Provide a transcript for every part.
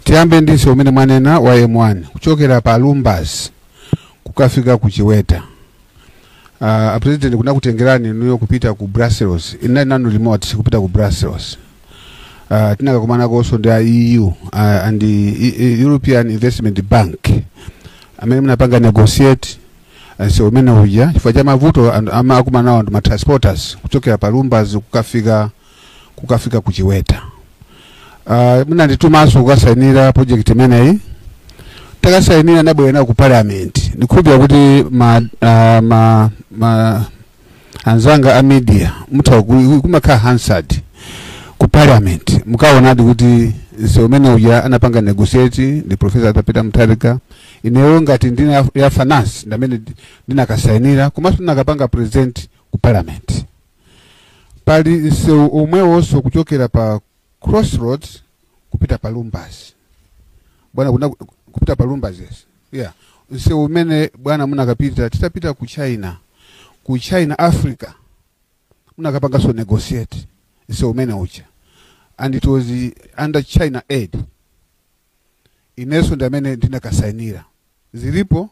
Tiyambe ndise umene mwanena wa M1 kuchokera pa Lumbas kukafika ku Chiweta. A president kuna kutengerani nuyo kupita ku Brussels. Inali nanu remote kupita ku Brussels. Tinaka kumana koso ndia EU and the European Investment Bank. Amene mnapanga negotiate so umene huja chifukwa cha mavuto ama akumana nao ma transporters kuchokera pa Lumbas kukafika ku Chiweta. Muna nditumaso kukasainira project imeneyi. Takasainira nabwera ku parliament. Nikubya kuti anzanga a media kumakha Hansard ku parliament. Mukaona kuti so umene uja anapanga negotiate ndi Professor Peter Mutharika. Ineyo ngati ndina ya finance ndamene ndinakasainira komanso nakapanga present ku parliament. Pali so umwewo kuchokera pa Crossroads kupita pa Lumbas. Bwana kuna kupita pa Lumbas, yes. Yeah. So umene bwana munakapita titapita ku China. Ku China Africa. Munakapanga so negotiate. So umene ucha. And it was under China aid. Ineso ndamene ndinakasainira. Zilipo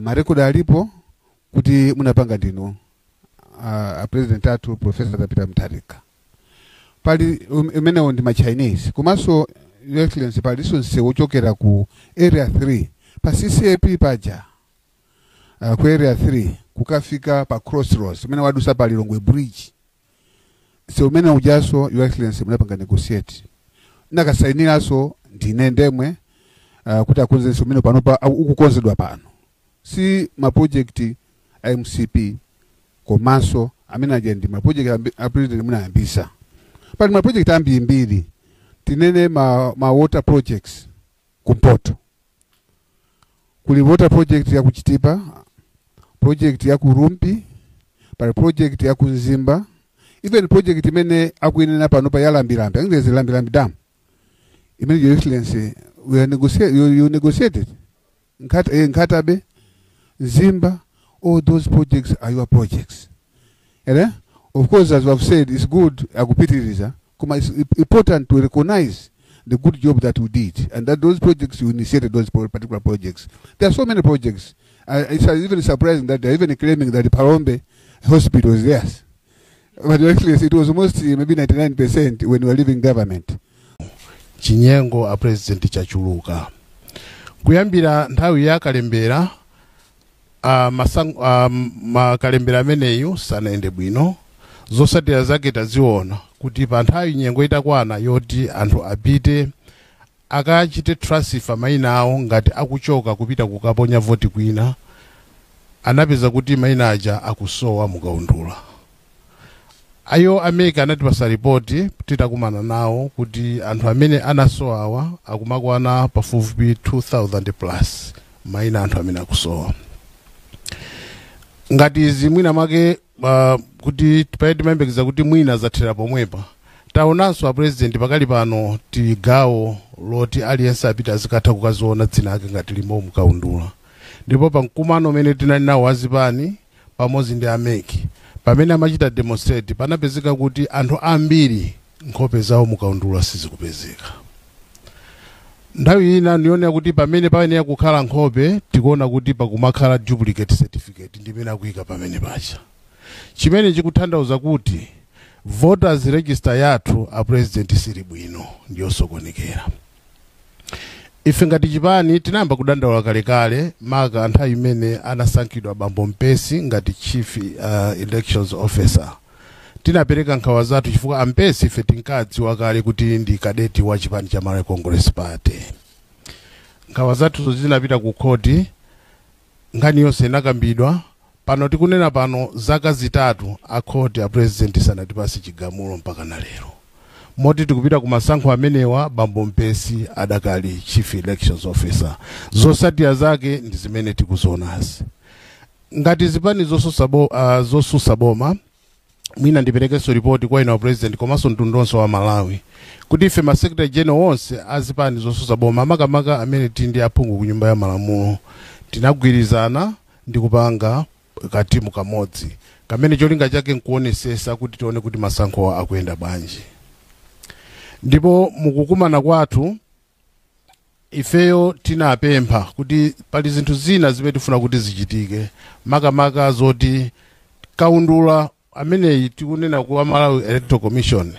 marecord alipo kuti munapanga ndino president atu Professor Peter Mutharika. Pali umene ndi ma Chinese kumaso Your Excellency pali sonse wochokera ku area 3 pa CCAP paja ku area 3 kukafika pa Crossroads umene wadusa pali Longwe Bridge. So umene ujaso Your Excellency munapanga negotiate nakasainira so ndinendemwe kuti akonzenso umene panopa ukukonzedwa pano si ma project MCP komanso amene aja ndi ma project a president munayambisa. Pali ma project ambiri tinene ma water projects kumpoto. Kuli water project ya kuchitipa, project ya kurumpi, pali project ya kunzimba, even project imene akuinena pano pa yalambilambi, angezi lambilambi dam. Imene Your Excellency you negotiated. Nkatabe, Zimba, all those projects are your projects. Of course, as we have said, it's good. It's important to recognize the good job that we did, and that those projects you initiated, those particular projects. There are so many projects. It's even surprising that they're even claiming that the Palombe hospital was theirs. But actually, it was mostly maybe 99% when we were leaving government. Chinyengo a president chachuluka. Kuyambira nthawi ya Kalembera, makalembera ameneyu sanaende bwino. Zosatira zake taziona kuti pa nthawi nyengo itakwana yoti anthu apite akachite transfer maina awo ngati akuchoka kupita kukaponya voti kwina, anapeza kuti maina aja akusowa mukaundula. Ayo America anatipasa ripoti titakumana nawo kuti anthu amene anasowawa akumakwana pafupi 2000 plus maina anthu amene akusowa. Ngati izi mwina make kuti tipaidi mayembekeza kuti mwina zathera pomwepa. Taonanso a president pakali pano tigawo loti aliyense apita azikatha kukaziona dzina ake ngati limo mukaundula. Ndipo pa mkumano umene tinali nawo wazipani pamodzi ndi ameki pamene amachita demonstrate panapezeka kuti anthu ambiri nkhope zawo mukaundula sizikupezeka. Nthawi ina nione kuti pamene payenera kukhala nkhope tikuona kuti pakumakhala duplicate certificate ndimene akuyika pamene pacha. Chimene chikutanthauza kuti voters register yathu a president sili bwino ndiyosokonekera. Ife ngati chipani tinayamba kudandaula kalekale maka nthawi imene anasankhidwa Bambo Mpesi ngati chief elections officer. Tinapereka nkhawa zathu chifukwa Ampesi ife tinkadziwa kale kuti ndi kadeti wa chipani cha Malawi Congress Party. Nkhawa zathu zinapita ku koti, nkhani yonse inakambidwa. Pano tikunena pano zaka zitatu a court a president sanatipasi chigamulo mpaka na lero. Moti tikupita ku masankho amenewa Bambo Mpesi adakali chief elections officer. Zosatira zake ndi zimene tikuzonazi. Ngati zipani zosusa boma mwina ndiperekenso ripoti kwa ina president komanso mtundonso wa Malawi kuti ife ma secretary general onse azipani zosusa boma makamaka amene tindi aphungu ku nyumba ya malamulo tinagwirizana ndi kupanga katimu kamodzi kamene cholinga chake nkuonesesa kuti tione kuti masankho akuyenda bwanji. Ndipo mukukumana kwathu ifeyo tinapempha kuti pali zinthu zina zimene tifuna kuti zichitike, makamaka zoti kaundula ameneyi tikunena ku Malawi Electoral Commission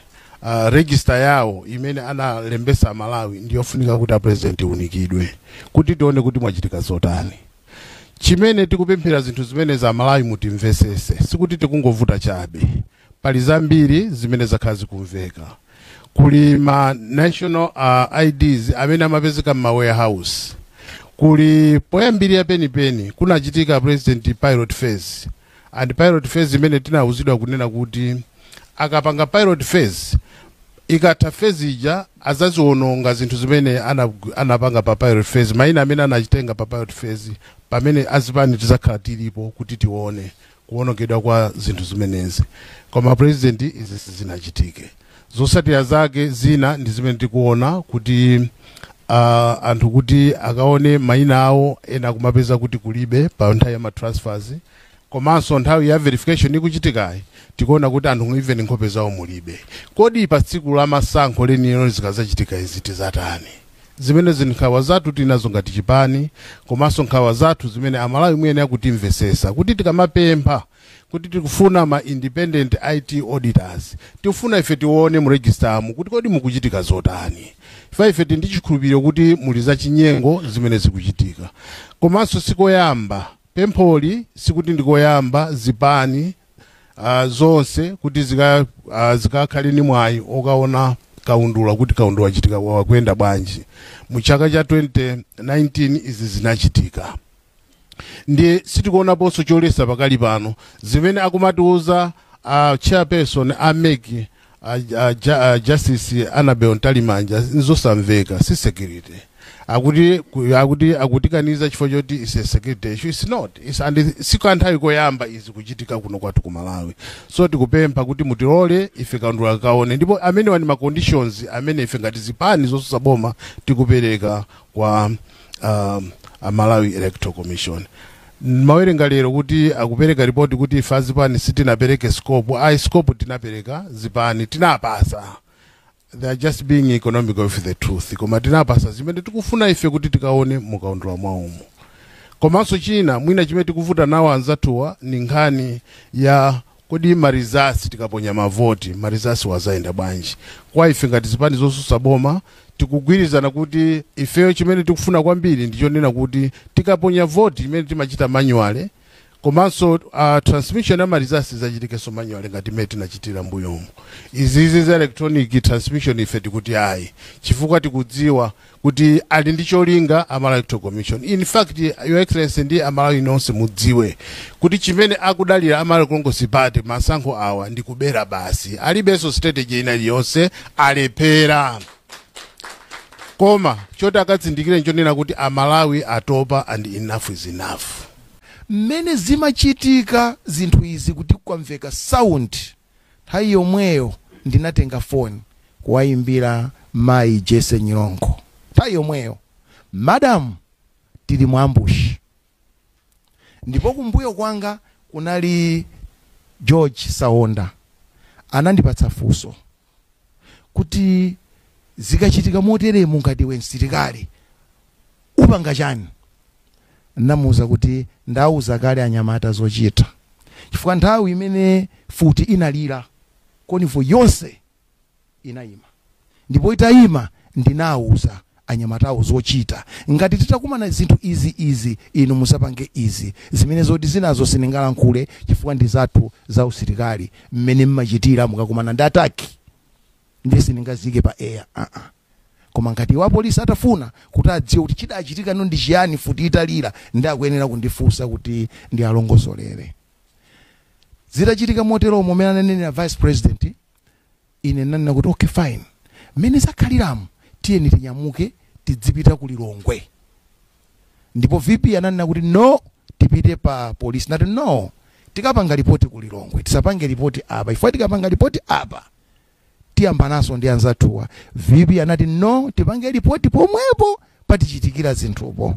register yawo imene analembesa Malawi ndiyofunika kuti president unikidwe kuti tione kuti mwachitika zotani. Chimene tikupemphera zinthu zimene za Malawi mutimvesese, sikuti tikungovuta chabe, pali zambiri zimene zakhala zikumveka. Kuli ma national IDs amene amapezeka ma warehouse, kuli poyambirira penipeni kunachitika president pilot phase, and pilot phase imene tinauzidwa kunena kuti akapanga pilot phase ikatha phase ija azaziononga zinthu zimene anapanga pa pilot phase, maina amene anachitenga pa pilot phase pamene azipani tizakhala tilipo kuti tione kuonongedwa kwa zinthu zimenezi. Koma president izi zinachitike. Zosatira zake zina ndi zimene tikuona kuti anthu kuti akaone maina awo ena kumapeza kuti kulibe pa nthawi ya transfers, komanso nthawi ya verification ikuchitikayi tikuona kuti anthu even nkhope zawo mulibe. Kodi pa tsiku la masankho lenilo zikazachitika izi tizatani? Zimene zinkhawa zathu tinazo ngati chipani, komanso nkhawa zathu zimene Amalawi mwene akutimvesesa kuti tikamapempha kuti tikufuna ma independent IT auditors, tikufuna ife tione mu register kuti kodi mukuchitika zotani. Ife ndi chikhulupiriro kuti muli za chinyengo zimene zikuchitika. Komanso sikoyamba pempholi, sikuti ndikoyamba zipani zonse kuti zikakhale ni mwayi okaona kaundula kuti kaundula chitika wakwenda bwanji. Mu chaka cha 2019 izi zinachitika. Ndiye sitikuona ponso cholesa pakali pano zimene akumatiuza chairperson ameki Justice Annabel Ntalimanja nzosamveka, si security. Akutikaniza chifukwa choti is a security issue. It's not. It's and sikanthawi koyamba izi kuchitika kuno kwathu ku Malawi. So tikupempha kuti mutilole ife kaundula kaone, ndipo amene wani ma conditions amene ife ngati zipani zosusa boma tikupereka kwa Malawi Electoral Commission. Mawerenga lero kuti akupereka report kuti ife azipani sitinapereke scope, scope tinapereka, zipani tinapasa. They are just being economical with the truth. Koma tinapasa zimene tikufuna ife kuti tikaone mukaundula mwaumu. Komanso china mwina chimene tikuvuta nawo anzatuwa ni nkhani ya kodi marizasi tikaponya mavoti, marizasi wazaenda bwanji. Kwa ife ngati zipani zosusa boma tikugwirizana kuti ifeyo chimene tikufuna kwambiri ndichonena kuti tikaponya voti imene timachita manuale, komanso transmission ya marizasi zachitikeso manuale ngati imene tinachitira mbuyomu. Izizi za electronic transmission ife tikuti ayi, chifukwa tikudziwa kuti ali ndi cholinga Amalawi Electoral Commission. In fact, Your Excellency ndi Amalawi nonse mudziwe kuti chimene akudalira Amalawi Congress Party masankho awa ndi kubera basi, alibenso strategy ina iliyonse, alephera. Koma choti akatsindikire nchonena kuti Amalawi atopa and enough is enough. Mmene zimachitika zinthu izi kuti kwamveka sound, nthawi yomweyo ndinatenga phone kuwayimbira Mai Jesse Nyilongo. Nthawi yomweyo, madam, tili mu ambush. Ndipo kumbuyo kwanga kunali George Saonda anandipatsa funso kuti zikachitika moteremu ngati we msilikali upanga chani. Namuza kuti ndauza kale anyamata zochita, chifukwa nthawi imene futi inalira konivo yonse inayima, ndipo itayima ndinauza anyamatawo zochita ngati titakumana zinthu izi inu musapange izi zimene zoti zinazo siningalankhule chifukwa ndi zathu za usilikali mmene mmachitira mukakumana ndi ataki ndi siningazike pa air. Koma ngati wa polisi atafuna kuti adziwe kuti chidachitika no ndi chiyani futi italira, ndi akuyenera kundifunsa kuti ndi alongozolere. Zitachitika motero momwe ananena vice president, ine nanena kuti okay fine, mmene zakhaliramu tiyeni tinyamuke tidzipita ku Lilongwe. Ndipo VP ananena kuti no, tipite pa police. Nati no, tikapanga ripoti ku Lilongwe, tisapange ripoti apa. Ifo tikapanga ripoti apa tiyambanaso ndi anzatuwa. VP anati no, tipange ripoti pomwepo patichitikira zinthupo.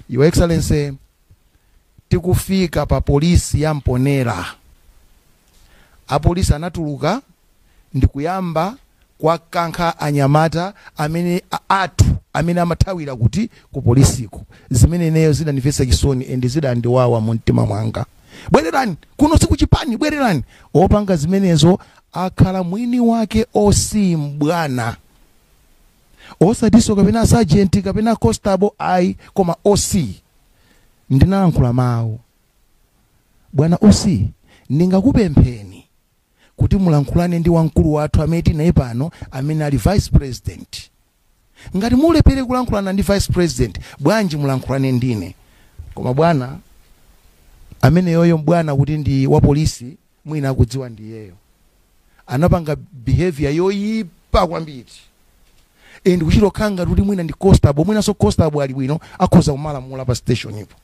Your Excellency, tikufika pa polisi ya Mponera. Apolisi anatuluka ndikuyamba kwa kankha anyamata amene atu amene amathawira kuti ku polisiko. Zimene neyo zinandimvetsa chisoni and zidandiwawa mu mtima mwanga. Bwererani kuno sikuchipani, bwererani. Opanga zimenezo akhala mwini wake osi mbwana. Osadiso kapena sergeant kapena constable ai koma osi. Ndinalankhula mawu. Bwana osi, ndingakupempheni kuti mulankhulane ndi wamkulu wathu amene tinaye pano amene ali vice president. Ngati mulepere kulankhulana ndi vice president, bwanji mulankhulane ndine. Koma bwana amene yoyo bwana kuti ndi wa polisi mwina akudziwa ndiyeyo. Anapanga behavior yoyipa kwambiri. And kuchiro kanga kuti mwina ndi constable, mwina so constable ali bwino akhoza kumalamula pa station ipo.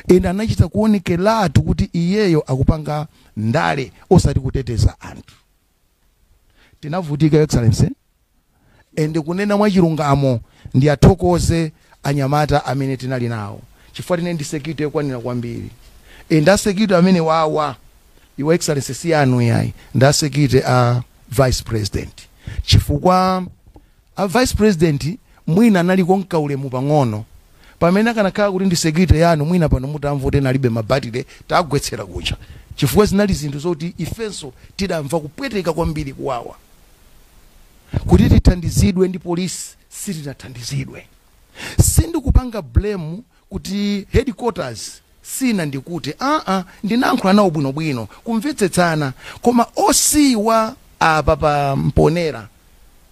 And anachita kuonekeratu kuti iyeyo akupanga ndale osati kuteteza anthu. Tinavutika Your Excellency. And kunena mwa chilungamo ndi athokoze anyamata amene tinali nawo. Chifukwa tine ndi security yokwanira kwambiri. And security amene wawa Your Excellency si anu yayi. Nda security vice president. Chifukwa vice president mwina anali konka ulemu pang'ono. Pamene akanakhala kuti ndi security yanu mwina pano mutamvote nalibe mabatire tagwetsera kucha. Chifukwa zinali zinthu zoti ifenso tidamva kupweteka kwambiri kuwawa. Kuti tithandizidwe ndi polisi sitinathandizidwe. Sindikupanga blame kuti headquarters sina ndikuti ndinayankhula nawo bwinobwino kumvetsetsana, koma osiwa apa pa Mponera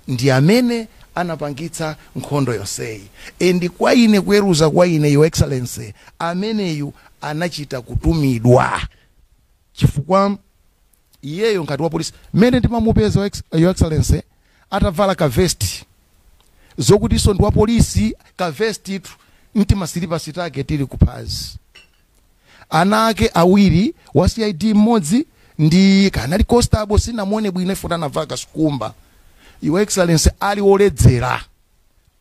ndi amene anapangitsa nkhondo yonseyi. And kwa ine kuweruza kwa ine Your Excellency ameneyu anachita kutumidwa. Chifukwa iyeyo ngati wa polisi mene ndimamupeza Your Excellency atavala ka vest zokuti so ndi wa polisi ka vest itu mtima silipa sitake tili kuphazi. Anake awiri wa CID mmodzi ndi kanali constable sinamone bwino ifuta anavala kasukumba. Your Excellency ali oledzera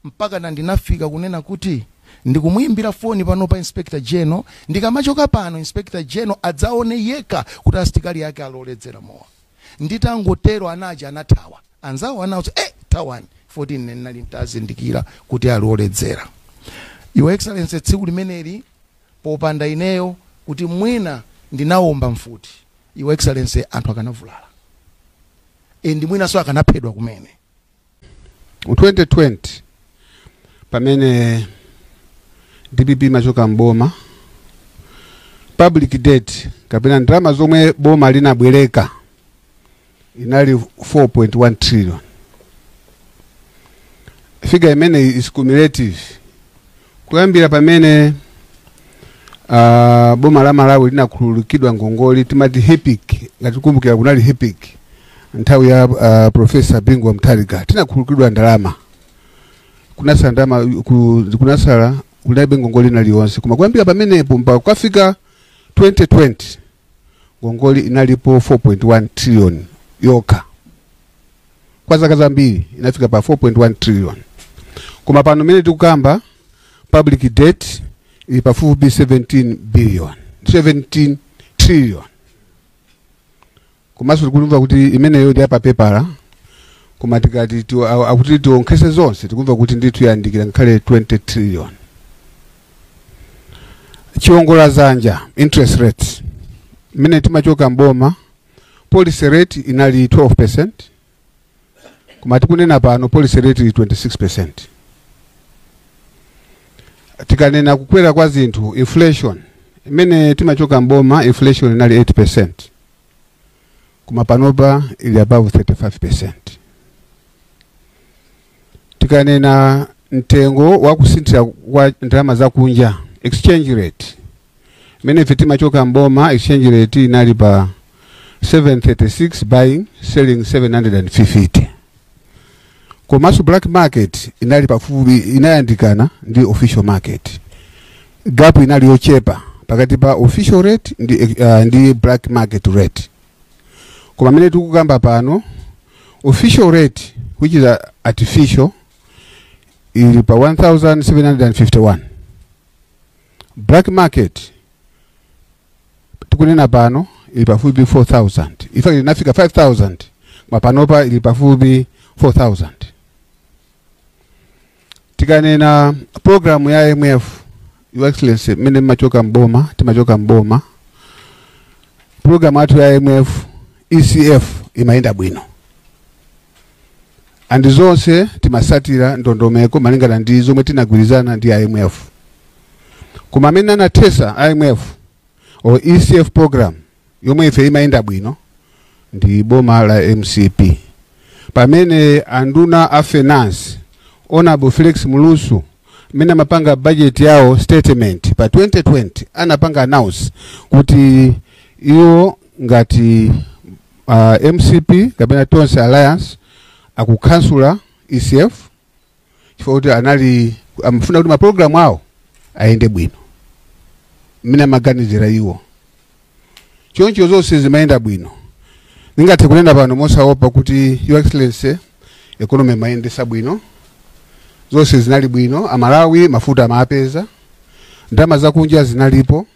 mpaka na ndinafika kunena kuti ndikumuimbira foni pano pa Inspector General, ndikamachoka pano Inspector General adzaone yeka kuti asitikali yake aloledzera mowa. Nditangotero anaja anathawa. Anzawo anauza tawani 14 nali ntazindikira kuti aloledzera. Your Excellency tsiku limeneli popanda ineyo kuti mwina ndinaomba mfuti. Your Excellency anthu akanavulala. Ndi mwina so akanaphedwa kumene. Mu 2020 pamene DPP machoka mboma, public debt kapena ndalama zomwe boma linabwereka inali 4.1 trillion. Figure imene is cumulative. Kuyambira pamene boma la Malawi linakhululukidwa ngongoli timati HIPIC, ngati kumbukira kunali HIPIC nthawi ya Professor Bingwa Mutharika tinakhululukidwa ndalama. Kunasala ndalama kunasala kulibe ngongoli naliyonse. Koma kuyambira pamene mpaka kwafika 2020 ngongoli inalipo 4.1 trillion yoka. Kwa zaka zambiri inafika pa 4.1 trillion. Koma pano mene tikukamba public debt ili pafupi 17 trillion. Komanso tikumva kuti imene yo ndi apa pepala, koma tikati akuti tionkhese zonse tikumva kuti ndithu yandikira ngakhale 20 trillion. Chiwongola zanja interest rates imene timachoka mboma, policy rate inali 12%, koma tikunena pano policy rate ili 26%. Tikanena kukwera kwa zinthu inflation imene timachoka mboma inflation inali 8%, koma panopa ili above 35%. Tikanena mtengo wa kusinthira kwa ndalama za kunja exchange rate imene timachoka mboma exchange rate inali pa 736 buying selling 750. Komanso black market inali pafupi inayandikana ndi official market. Gap inali yochepa pakati pa official rate ndi black market rate. Koma mene tikukamba pano official rate which is artificial ili pa 1751. Black market tikunena pano ili pafupi 4000. In fact inafika 5000 mapanopa ili pafupi 4000. tikanena program ya IMF, Your Excellency, mene machoka mboma, timachoka mboma. Program atu ya IMF, ECF, imaenda bwino. Andi zonse timasatira ndondomeko malingana ndi zomwe tinagwirizana ndi IMF. Kumamena na tesa IMF o ECF program yomwe ife imaenda bwino ndi boma la MCP. Pamene anduna a finance Honorable Felix Mulusu mena mapanga budget yao statement pa 2020 anapanga announce kuti iyo ngati MCP kapena Tonse Alliance akukansula ECF chifukwa kuti anali amfuna kuti maprogramu awo aende bwino. Mina maganizira iwo choncho zonse zimaenda bwino. Ningathe kunena pano mosaopa kuti Your Excellency economy maendesa bwino, zonse zinali bwino. Amalawi mafuta amapeza, ndama zakunja zinalipo,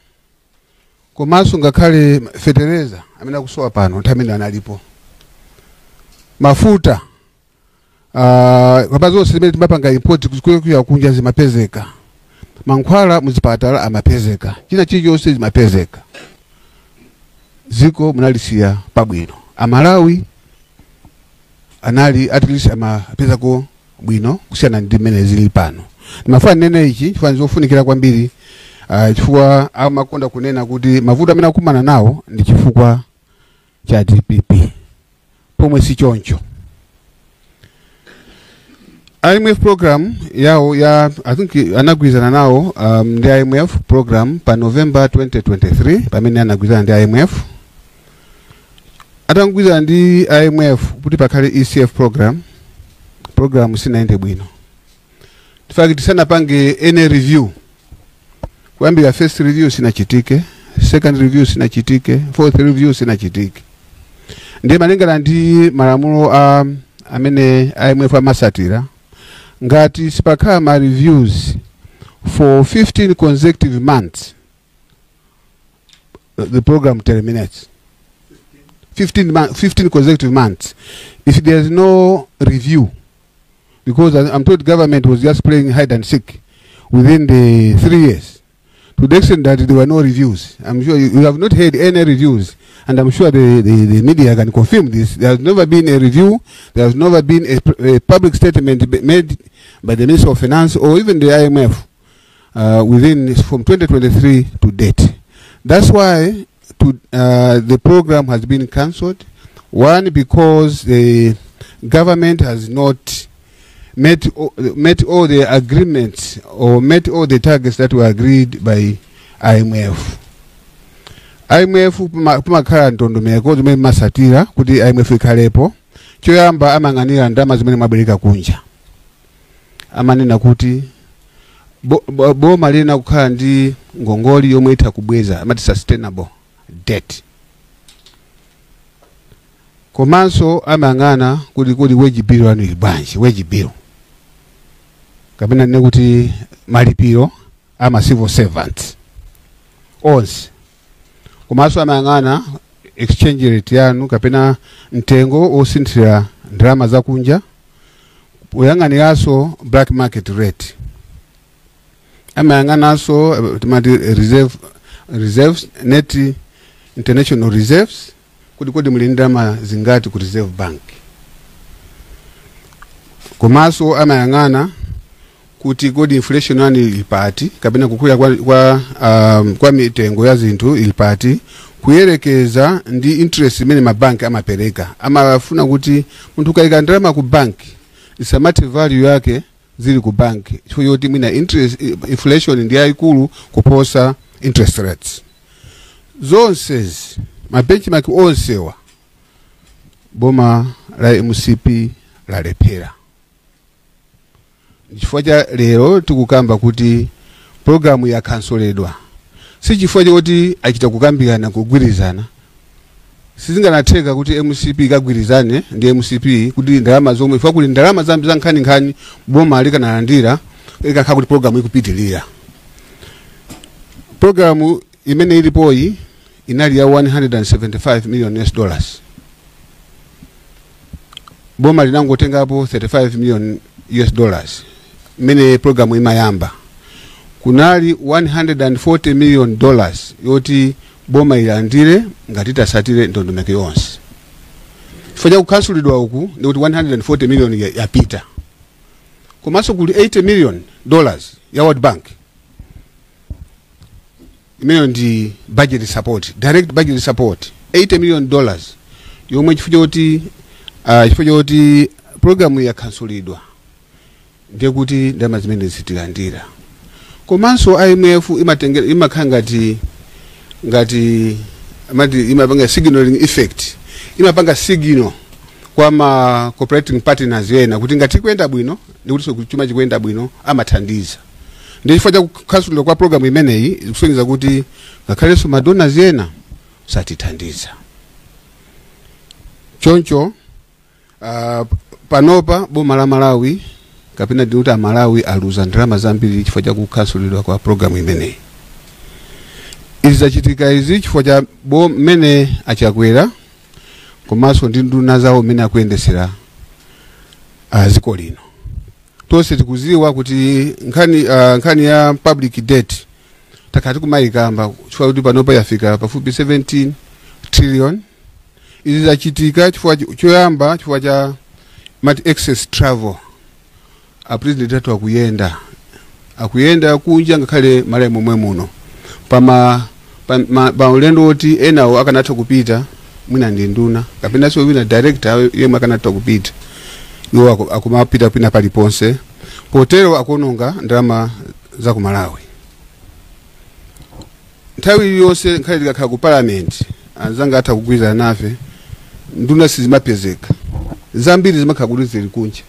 komanso ngakhale fetereza amene kusowa pano nthamini analipo. Mafuta kwa zonse zimene timapanga import kuya kunja zimapezeka. Mankhwala muzipatala amapezeka, china chilichonse zimapezeka. Ziko munalisiya pabwino. Amalawi anali at least amapeza ko bwino kusiyana ndi mmene zili pano. Ndimafuna nene ichi chifukwa zofunikira kwambiri chifukwa amakonda kunena kuti mavuto amene akumana nawo ndi chifukwa cha DPP pomwe si choncho. IMF program yao ya I think anagwizana nawo ndi IMF program pa November 2023 pamene anagwizana ndi IMF. Atangwizana ndi IMF kuti pakhale ECF program sinaende bwino. Tifaki sana pange any review. Kwambia first review sinachitike, second review sinachitike, fourth review sinachitike. Ndiye malingana ndi malamulo amene IMF amasatira ngati sipakhala ma reviews for 15 consecutive months the program terminates. 15 consecutive months. If there is no review, because I'm told government was just playing hide and seek within the 3 years, to the extent that there were no reviews. I'm sure you have not heard any reviews, and I'm sure the media can confirm this. There has never been a review, there has never been a public statement made by the Minister of Finance or even the IMF from 2023 to date. That's why the program has been cancelled. One, because the government has not met all the agreements or met all the targets that were agreed by IMF. IMF pumakhala ndondomeko zimene masatira kuti IMF ikhalepo. Choyamba amang'anira ndama zimene mabwereka kunja. Amanena kuti boma lina kukhala ndi ngongoli yomwe itha kubweza amati sustainable debt. Komanso amang'ana kuti wage bill wanu ilibwanji, wage bill kapena nene kuti malipiro ama civil servants onse. Komanso amang'ana exchange rate yanu kapena mtengo osinthira ndalama zakunja, uyang'aniranso black market rate. Amang'ananso timati reserves net international reserves kuti muli ndalama zingati ku reserve bank. Komanso amayang'ana kuti kodi inflation yanu ilipati kapena kukwera kwa mitengo ya zinthu ilipati, kuyerekeza ndi interest imene mabanki amapereka. Amafuna kuti munthu kayika ndalama ku bank isamati value yake zili ku bank chifukwa yoti mwina interest inflation ndi yayikulu kuposa interest rates. Zonse ma benchmark onsewa boma la MCP la lepera. Chifukwa cha lero tikukamba kuti programu ya kansoledwa. Si chifukwa choti achita kukambirana kugwirizana. Sizinganatheka kuti MCP ikagwirizane ndi MCP kuti ndalama zomwe ifika kuti ndalama zambi za nkhani boma likanalandira ikakhala kuti programu ikupitilira. Programu imene ilipoyi inali ya $175 million. Boma linangotengapo $35 million. mene program imayamba kunali $140 million yoti boma ilandire ngati tasatire ndondomeko yonse. Chifukwa kukansulidwa uku ndi kuti $140 million yapita. Komanso kuli $80 million ya World Bank. Imene ndi budget support, direct budget support, $80 million yomwe chifukwa choti programu ya kansulidwa ndiye kuti ndalama zimene zitilandira. Komanso IMF imakhala ngati imapanga signaling effect, imapanga signal kwa ma cooperating partners yena kuti ngati kwenda bwino ndikuti chuma chikwenda bwino amathandiza. Ndi chifukwa cha kukansulidwa kwa programu imeneyi kusonyeza kuti ngakhalenso madonors yena satithandiza. Choncho panopa boma la Malawi kapena ndiuti Malawi aluza ndalama zambiri chifukwa cha kukansulidwa kwa programu imeneyi. Izi zachitika izi chifukwa cha mene achakwera komanso ndi nduna zawo mene akuyendesera dziko lino. Tonse tikuziwa kuti nkhani ya public debt takati kumayikamba chifukwa kuti panopa yafika pafupi 17 trillion. Izi zachitika chifukwa choyamba chifukwa cha excess travel. President atu akuyenda kunja ngakhale Malawi momwe muno pa ulendo oti enawo akanatha kupita mwina ndi nduna kapena so wina director yemwe akanatha kupita iwo akumapita pina paliponse potero akononga ndalama za ku Malawi. Nthawi yonse nkhale tikakhala ku parliament anzanga atha kugwirizana nafe nduna sizimapezeka zambiri zimakhala kuti zili kunja.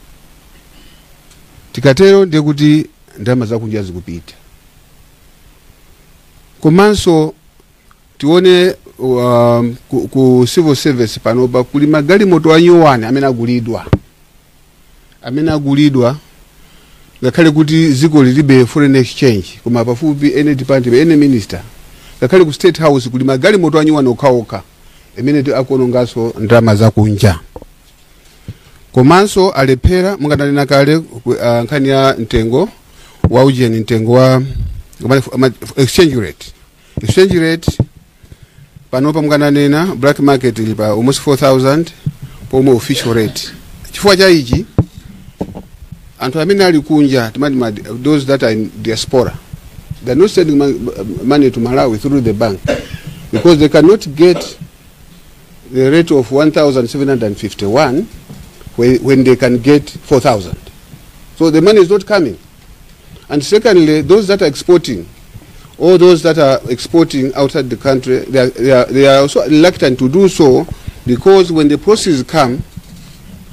Tikatero ndiye kuti ndalama zakunja zikupita. Komanso tione ku civil service panopa kuli magalimoto anyuwani amene agulidwa ngakhale kuti ziko lilibe foreign exchange koma pafupi ene department ene minister ngakhale ku state house kuli magalimoto anyuwani okhaokha amene akonongaso ndalama zakunja. Komanso alephera mungananena kale nkhani ya mtengo wa ujeni, mtengo wa exchange rate panopa mungananena black market ili pa almost 4,000 pomwe official rate. Chifukwa cha ichi anthu amene ali kunja those that are in diaspora, they are not sending money to Malawi through the bank because they cannot get the rate of 1,751 when they can get 4,000. So the money is not coming. And secondly, those that are exporting, all those that are exporting outside the country, they are also reluctant to do so because when the proceeds come,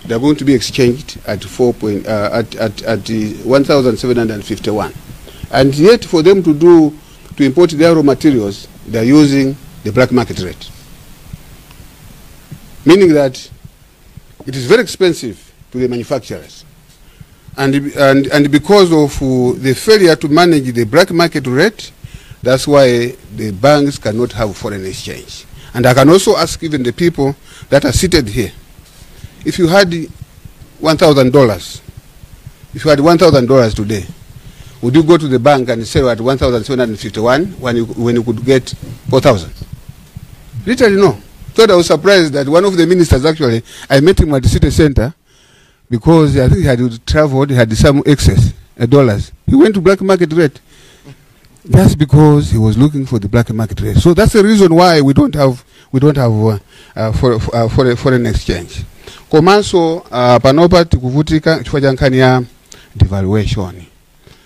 they are going to be exchanged at 1,751. And yet for them to import their raw materials, they are using the black market rate. Meaning that it is very expensive to the manufacturers. And because of the failure to manage the black market rate, that's why the banks cannot have foreign exchange. And I can also ask even the people that are seated here, if you had $1,000, today, would you go to the bank and sell at 1,751 when you could get 4,000? Literally no. So I was surprised that one of the ministers actually, I met him at the city center because I think he had traveled, he had some excess dollars. He went to black market rate. That's because he was looking for the black market rate. So that's the reason why we don't have foreign exchange. Komanso panopa tikuvutika chifukwa cha nkhani ya devaluation.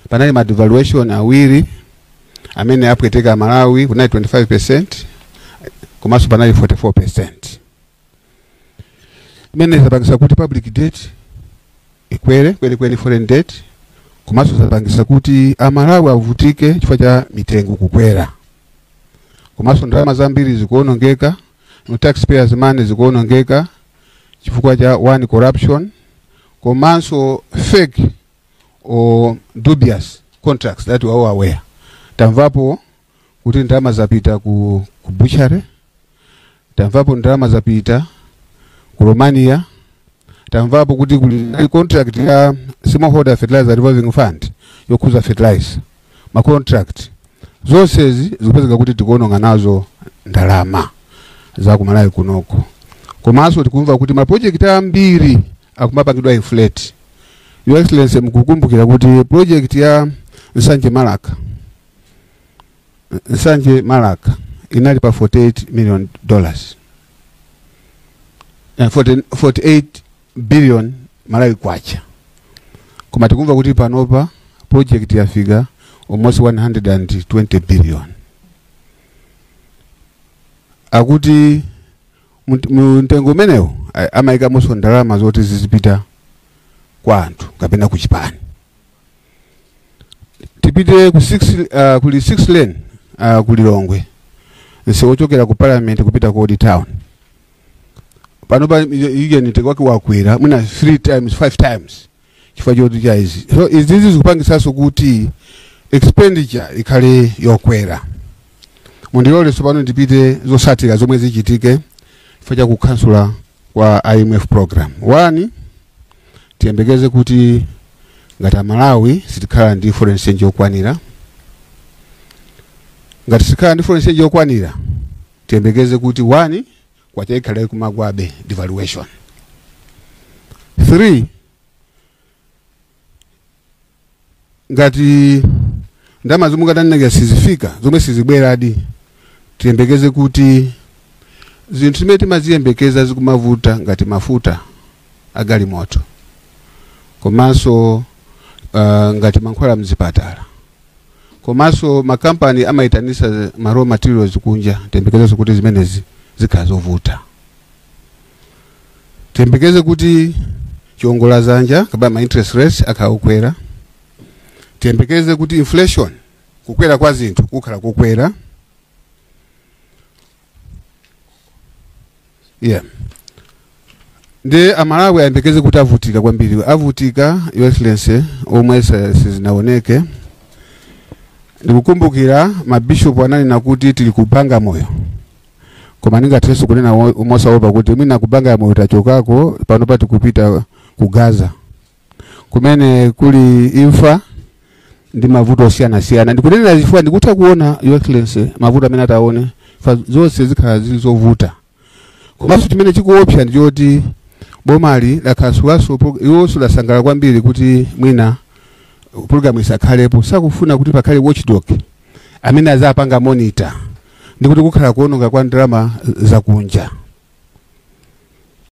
Panali ma devaluation awiri amene apweteka Malawi kunali 25%. Komanso panali 44%. Imene zapangisa kuti public debt ikwere kweli foreign debt. Komanso zapangisa kuti Malawi avutike chifukwa cha mitengo kukwera. Komanso ndalama zambiri zikuonongeka, taxpayers money zikuonongeka chifukwa cha one corruption, komanso fake or dubious contracts that we are aware. Tamvapo kuti ndalama zapita ku butchery, tamvapo ndalama zapita ku Romania, tamvapo kuti kuli contract ya smallholder fertilizer revolving fund yokhuza fertilizer ma contract zonsezi zikupezeka kuti tikuononga nazo ndalama za kumalawi kunoko. Komanso tikumva kuti ma project ambiri akumapangidwa inflate. Your Excellency, mkukumbukira kuti project ya Nsanje Malaka inali pa $48 million. 48 billion Malawi kwacha. Koma tikumva kuti panopa project yafika almost 120 billion. Akuti mtengo meneo amaika moso ndalama zoti zizipita kwa anthu kapena kuchipani. Tipite ku 6 lane kulilongwe. Nsewochokera ku parliament kupita ku Old Town. Panopa iye nitekwake wakwera muna 3 times 5 times chifukwa choti cha izi. So izi zikupangisaso kuti expenditure ikhale yokwera. Mundilole sopano ndipite zosatika zomwe zichitike chifukwa cha kukhansula kwa IMF program. 1, tiyembekeze kuti ngati Malawi sitikhala ndi foreign exchange yokwanira. Ngati sikhala ndi foreign exchange yokwanira, tiyembekeze kuti 1 kwacha ikhale kumagwabe devaluation. 3, ngati ndama zomwe katanenga sizifika zomwe sizibweradi, tiyembekeze kuti zinthu zimene timaziyembekeza zikumavuta ngati mafuta agalimoto. Komanso ngati mankhwala mzipatala. Komanso makampani amaitanisa ma raw materials kunja, tiyembekeze kuti zimenezi zikhala zovuta. Tiyembekeze kuti chiongola zanja kaba ma interest rates akaukwera. Tiyembekeze kuti inflation kukwera kwa zinthu kukhala kukwera. Yeah. Nde Amalawi ayembekeze kuti avutika kwambiri. Avutika, Your Excellency, omwe sizinaoneke. Ndikukumbukira mabishop anali nakuti tili kupanga moyo. Koma ningateso kunena umosaopa kuti mwina kupanga moyo tachokako panopa tikupita ku Gaza. Kumene kuli imfa ndi mavuto osiyana-siyana. Ndikunena zifua ndikutha kuona, Your Excellency, mavuto amene ataone zonse zikhala zizovuta. Komanso chimene chikuopsa ndi choti bomali lakhasulaso iwonso lasangala kwambiri kuti mwina program isakhalepo, sakufuna kuti pakhale watchdog amene azapanga monitor ndi kuti kukhala kuononga kwa ndalama zakunja.